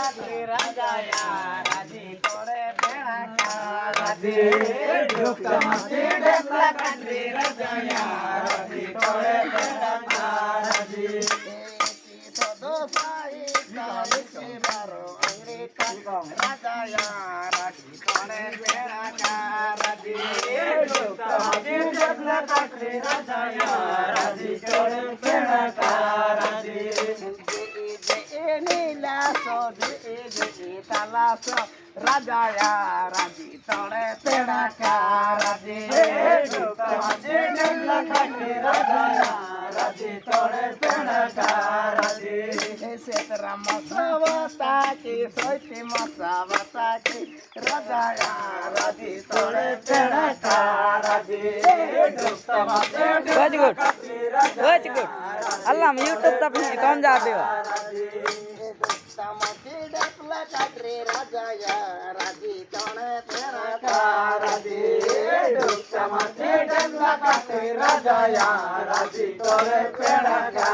काटली राजाया राजी तोड़े पेड़ा का राजी डुबता माटी डबला काटली राजाया राजी तोड़े पेड़ा का राजी तो दो साई काली के बारो अंगरी तंगम राजाया राजी तोड़े पेड़ा का राजी डुबता माटी डबला काटली राजाया राजी तोड़े पेड़ा का राजी नीला सोदी तलाश राजाया राजी तोड़े पेड़ा का राजी राजाया राजी तोड़े पेड़ा का राजी सेतरा मसावता की सोती मसावता की राजाया राजी तोड़े पेड़ा का राजी Very good. Very good. Allah YouTube tapi kau jadi wa. समाधि डपला काटरे राजाया राजी तोड़े पेड़ा का राजी समाधि डपला काटरे राजाया राजी तोड़े पेड़ा का